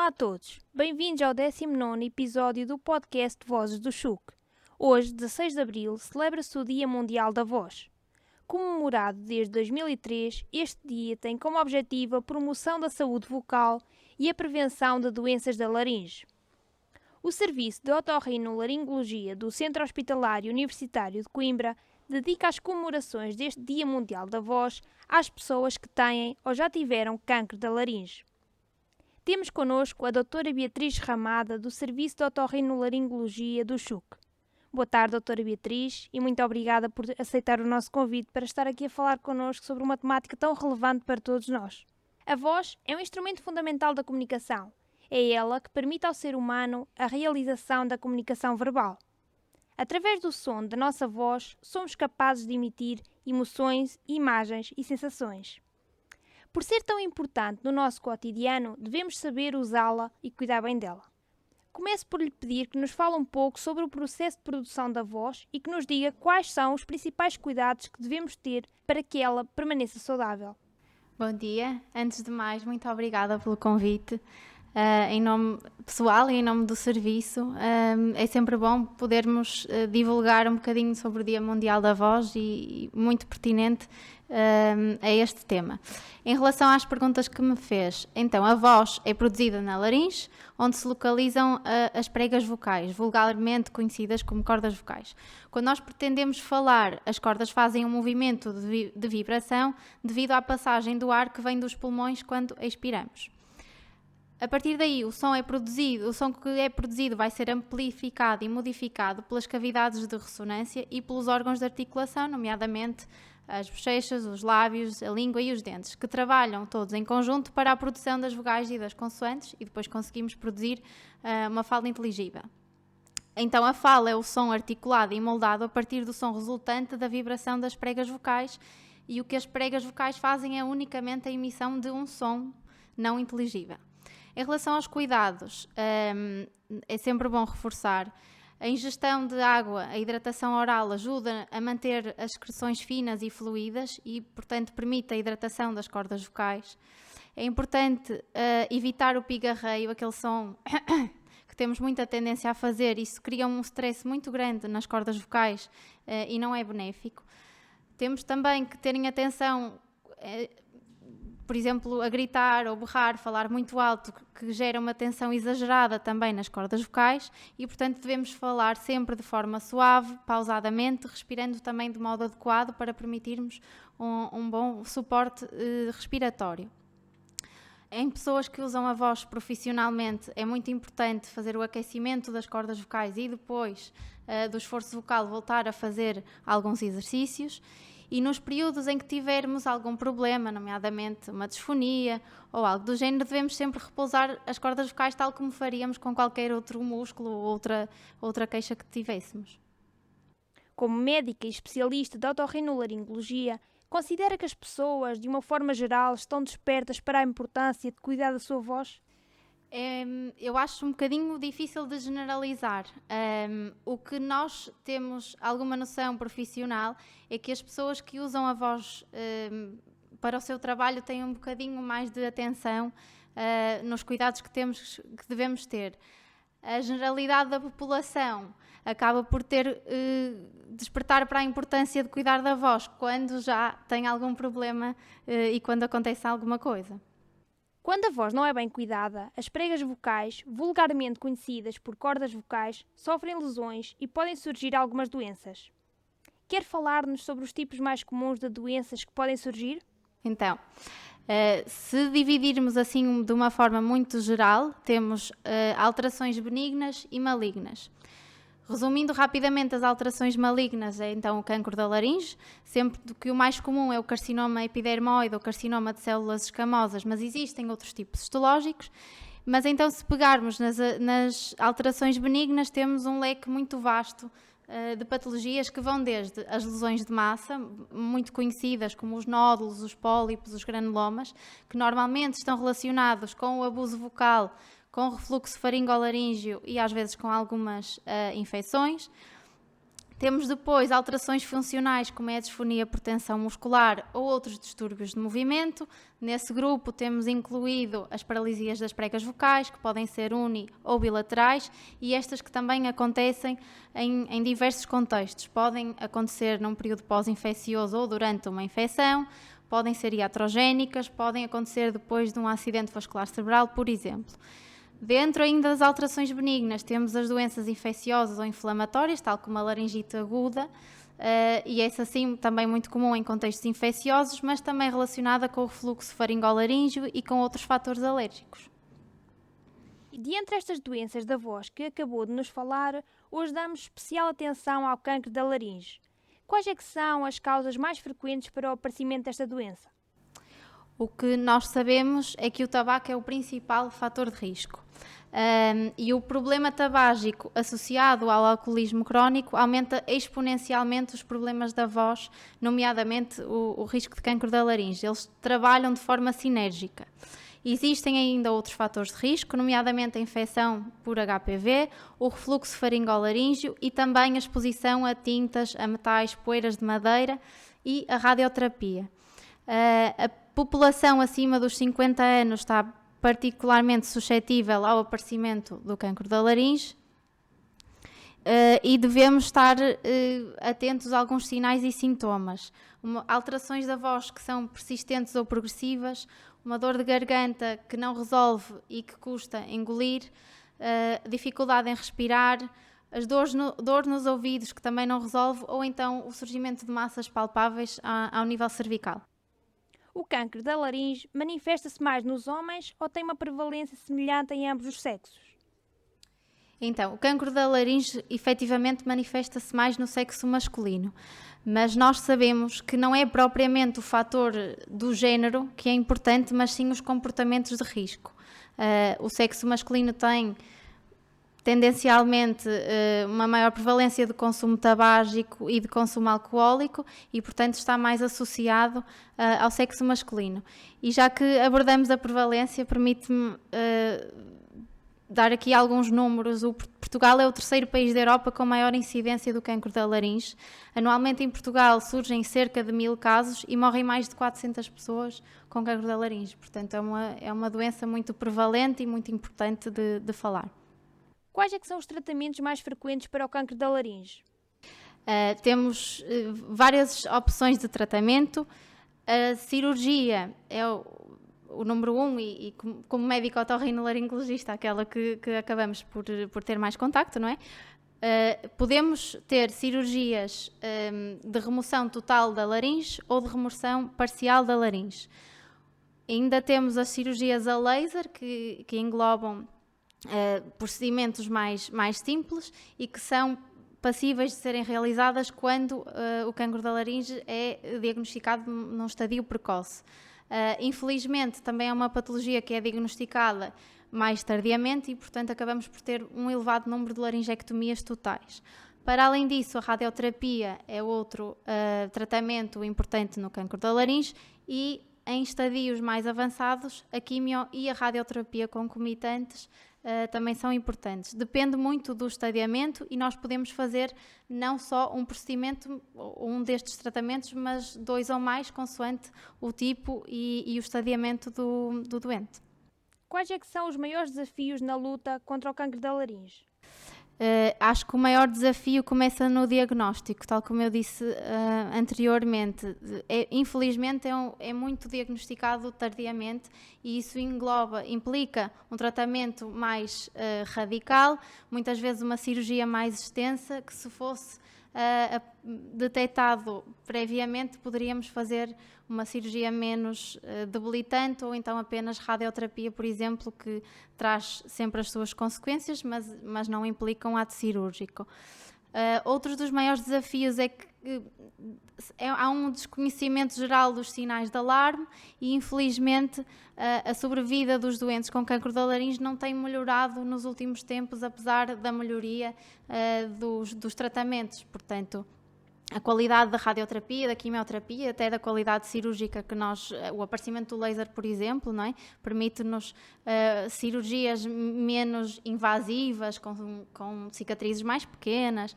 Olá a todos, bem-vindos ao 19º episódio do podcast Vozes do Chuc. Hoje, 16 de Abril, celebra-se o Dia Mundial da Voz. Comemorado desde 2003, este dia tem como objetivo a promoção da saúde vocal e a prevenção de doenças da laringe. O Serviço de Otorrinolaringologia do Centro Hospitalar Universitário de Coimbra dedica as comemorações deste Dia Mundial da Voz às pessoas que têm ou já tiveram cancro da laringe. Temos connosco a doutora Beatriz Ramada, do Serviço de Otorrinolaringologia do Chuc. Boa tarde, doutora Beatriz, e muito obrigada por aceitar o nosso convite para estar aqui a falar connosco sobre uma temática tão relevante para todos nós. A voz é um instrumento fundamental da comunicação. É ela que permite ao ser humano a realização da comunicação verbal. Através do som da nossa voz, somos capazes de emitir emoções, imagens e sensações. Por ser tão importante no nosso cotidiano, devemos saber usá-la e cuidar bem dela. Começo por lhe pedir que nos fale um pouco sobre o processo de produção da voz e que nos diga quais são os principais cuidados que devemos ter para que ela permaneça saudável. Bom dia. Antes de mais, muito obrigada pelo convite. Em nome pessoal e em nome do serviço, é sempre bom podermos divulgar um bocadinho sobre o Dia Mundial da Voz e muito pertinente a este tema. Em relação às perguntas que me fez, então a voz é produzida na laringe, onde se localizam as pregas vocais, vulgarmente conhecidas como cordas vocais. Quando nós pretendemos falar, as cordas fazem um movimento de vibração devido à passagem do ar que vem dos pulmões quando expiramos. A partir daí, o som que é produzido vai ser amplificado e modificado pelas cavidades de ressonância e pelos órgãos de articulação, nomeadamente as bochechas, os lábios, a língua e os dentes, que trabalham todos em conjunto para a produção das vogais e das consoantes e depois conseguimos produzir uma fala inteligível. Então, a fala é o som articulado e moldado a partir do som resultante da vibração das pregas vocais, e o que as pregas vocais fazem é unicamente a emissão de um som não inteligível. Em relação aos cuidados, é sempre bom reforçar a ingestão de água, a hidratação oral ajuda a manter as excreções finas e fluídas e, portanto, permite a hidratação das cordas vocais. É importante evitar o pigarreio, aquele som que temos muita tendência a fazer. Isso cria um stress muito grande nas cordas vocais e não é benéfico. Temos também que terem atenção, por exemplo, a gritar ou berrar, falar muito alto, que gera uma tensão exagerada também nas cordas vocais e, portanto, devemos falar sempre de forma suave, pausadamente, respirando também de modo adequado para permitirmos um bom suporte respiratório. Em pessoas que usam a voz profissionalmente, é muito importante fazer o aquecimento das cordas vocais e depois do esforço vocal voltar a fazer alguns exercícios. E nos períodos em que tivermos algum problema, nomeadamente uma disfonia ou algo do género, devemos sempre repousar as cordas vocais tal como faríamos com qualquer outro músculo ou outra queixa que tivéssemos. Como médica e especialista de otorrinolaringologia, considera que as pessoas, de uma forma geral, estão despertas para a importância de cuidar da sua voz? Eu acho um bocadinho difícil de generalizar. O que nós temos alguma noção profissional é que as pessoas que usam a voz para o seu trabalho têm um bocadinho mais de atenção nos cuidados que devemos ter. A generalidade da população acaba por despertar para a importância de cuidar da voz quando já tem algum problema e quando acontece alguma coisa. Quando a voz não é bem cuidada, as pregas vocais, vulgarmente conhecidas por cordas vocais, sofrem lesões e podem surgir algumas doenças. Quer falar-nos sobre os tipos mais comuns de doenças que podem surgir? Então, se dividirmos assim de uma forma muito geral, temos alterações benignas e malignas. Resumindo rapidamente, as alterações malignas é então o cancro da laringe, sempre que o mais comum é o carcinoma epidermoide ou carcinoma de células escamosas, mas existem outros tipos histológicos. Mas então, se pegarmos nas alterações benignas, temos um leque muito vasto de patologias que vão desde as lesões de massa, muito conhecidas como os nódulos, os pólipos, os granulomas, que normalmente estão relacionados com o abuso vocal, com refluxo faringolaríngeo e às vezes com algumas infecções. Temos depois alterações funcionais, como é a disfonia por tensão muscular ou outros distúrbios de movimento. Nesse grupo temos incluído as paralisias das pregas vocais, que podem ser uni ou bilaterais, e estas que também acontecem em diversos contextos. Podem acontecer num período pós-infeccioso ou durante uma infecção, podem ser iatrogénicas, podem acontecer depois de um acidente vascular cerebral, por exemplo. Dentro ainda das alterações benignas, temos as doenças infecciosas ou inflamatórias, tal como a laringite aguda, e essa sim também muito comum em contextos infecciosos, mas também relacionada com o refluxo faringolaríngeo e com outros fatores alérgicos. E dentre estas doenças da voz que acabou de nos falar, hoje damos especial atenção ao cancro da laringe. Quais é que são as causas mais frequentes para o aparecimento desta doença? O que nós sabemos é que o tabaco é o principal fator de risco. E o problema tabágico associado ao alcoolismo crónico aumenta exponencialmente os problemas da voz, nomeadamente o risco de cancro da laringe. Eles trabalham de forma sinérgica. Existem ainda outros fatores de risco, nomeadamente a infecção por HPV, o refluxo faringolaríngeo e também a exposição a tintas, a metais, poeiras de madeira e a radioterapia. A população acima dos 50 anos está particularmente suscetível ao aparecimento do cancro da laringe e devemos estar atentos a alguns sinais e sintomas. Alterações da voz que são persistentes ou progressivas, uma dor de garganta que não resolve e que custa engolir, dificuldade em respirar, as dor nos ouvidos que também não resolve, ou então o surgimento de massas palpáveis ao nível cervical. O cancro da laringe manifesta-se mais nos homens ou tem uma prevalência semelhante em ambos os sexos? Então, o cancro da laringe efetivamente manifesta-se mais no sexo masculino, mas nós sabemos que não é propriamente o fator do género que é importante, mas sim os comportamentos de risco. O sexo masculino tem tendencialmente uma maior prevalência de consumo tabágico e de consumo alcoólico e, portanto, está mais associado ao sexo masculino. E já que abordamos a prevalência, permite-me dar aqui alguns números. Portugal é o terceiro país da Europa com maior incidência do cancro da laringe. Anualmente em Portugal surgem cerca de 1000 casos e morrem mais de 400 pessoas com cancro da laringe. Portanto, é uma doença muito prevalente e muito importante de falar. Quais é que são os tratamentos mais frequentes para o cancro da laringe? Temos várias opções de tratamento. A cirurgia é o número 1 e como médico otorrinolaringologista, aquela que acabamos por ter mais contacto, não é? Podemos ter cirurgias de remoção total da laringe ou de remoção parcial da laringe. Ainda temos as cirurgias a laser, que englobam procedimentos mais simples e que são passíveis de serem realizadas quando o cancro da laringe é diagnosticado num estadio precoce. Infelizmente, também é uma patologia que é diagnosticada mais tardiamente e, portanto, acabamos por ter um elevado número de laringectomias totais. Para além disso, a radioterapia é outro tratamento importante no cancro da laringe e, em estadios mais avançados, a quimio e a radioterapia concomitantes também são importantes. Depende muito do estadiamento e nós podemos fazer não só um procedimento, um destes tratamentos, mas 2 ou mais, consoante o tipo e o estadiamento do doente. Quais é que são os maiores desafios na luta contra o cancro da laringe? Acho que o maior desafio começa no diagnóstico, tal como eu disse anteriormente. Infelizmente é muito diagnosticado tardiamente e isso implica um tratamento mais radical, muitas vezes uma cirurgia mais extensa, que se fosse detectado previamente poderíamos fazer uma cirurgia menos debilitante ou então apenas radioterapia, por exemplo, que traz sempre as suas consequências, mas não implica um ato cirúrgico. Outro dos maiores desafios é que há um desconhecimento geral dos sinais de alarme e, infelizmente, a sobrevida dos doentes com cancro da laringe não tem melhorado nos últimos tempos, apesar da melhoria dos tratamentos. Portanto, a qualidade da radioterapia, da quimioterapia, até da qualidade cirúrgica que o aparecimento do laser, por exemplo, não é? Permite-nos cirurgias menos invasivas, com cicatrizes mais pequenas.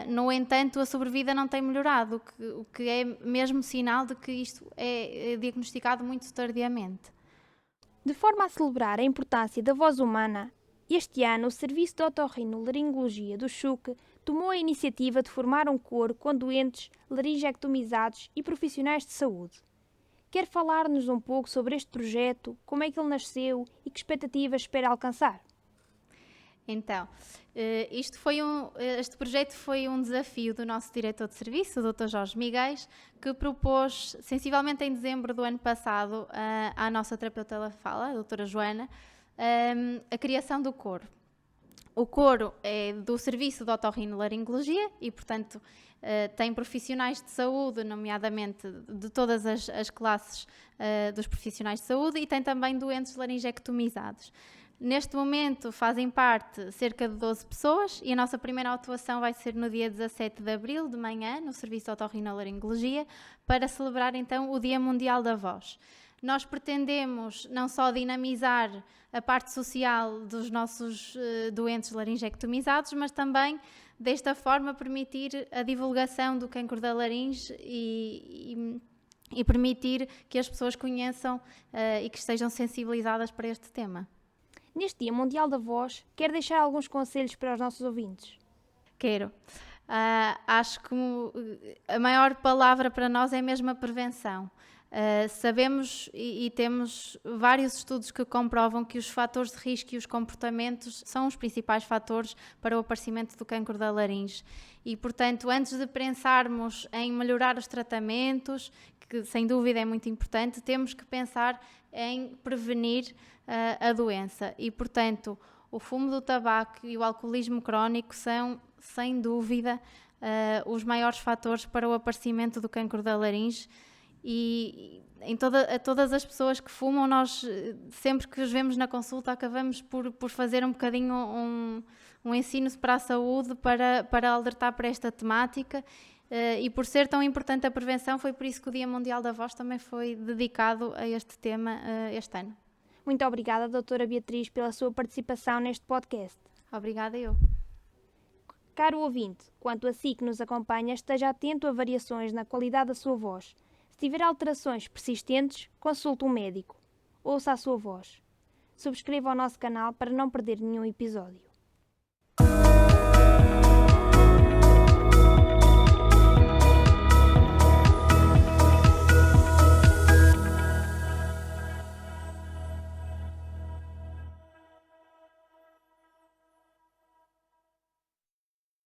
No entanto, a sobrevida não tem melhorado, o que é mesmo sinal de que isto é diagnosticado muito tardiamente. De forma a celebrar a importância da voz humana, este ano o Serviço de Otorrinolaringologia do CHUC tomou a iniciativa de formar um coro com doentes laringectomizados e profissionais de saúde. Quer falar-nos um pouco sobre este projeto, como é que ele nasceu e que expectativas espera alcançar? Então, este projeto foi um desafio do nosso diretor de serviço, o Dr. Jorge Miguel, que propôs, sensivelmente em dezembro do ano passado, à nossa terapeuta da fala, a doutora Joana, a criação do coro. O coro é do Serviço de Otorrinolaringologia e, portanto, tem profissionais de saúde, nomeadamente de todas as classes dos profissionais de saúde, e tem também doentes laringectomizados. Neste momento fazem parte cerca de 12 pessoas e a nossa primeira atuação vai ser no dia 17 de abril, de manhã, no Serviço de Otorrinolaringologia, para celebrar então o Dia Mundial da Voz. Nós pretendemos não só dinamizar a parte social dos nossos doentes laringectomizados, mas também, desta forma, permitir a divulgação do cancro da laringe e permitir que as pessoas conheçam e que estejam sensibilizadas para este tema. Neste Dia Mundial da Voz, quer deixar alguns conselhos para os nossos ouvintes? Quero. Acho que a maior palavra para nós é mesmo a prevenção. Sabemos e temos vários estudos que comprovam que os fatores de risco e os comportamentos são os principais fatores para o aparecimento do cancro da laringe. E, portanto, antes de pensarmos em melhorar os tratamentos, que sem dúvida é muito importante, temos que pensar em prevenir a doença. E, portanto, o fumo do tabaco e o alcoolismo crónico são, sem dúvida, os maiores fatores para o aparecimento do cancro da laringe. E a todas as pessoas que fumam, nós sempre que os vemos na consulta acabamos por fazer um bocadinho um ensino para a saúde, para alertar para esta temática, e por ser tão importante a prevenção, foi por isso que o Dia Mundial da Voz também foi dedicado a este tema este ano. Muito obrigada, doutora Beatriz, pela sua participação neste podcast. Obrigada eu. Caro ouvinte, quanto a si que nos acompanha, esteja atento a variações na qualidade da sua voz. Se tiver alterações persistentes, consulte um médico. Ouça a sua voz. Subscreva o nosso canal para não perder nenhum episódio.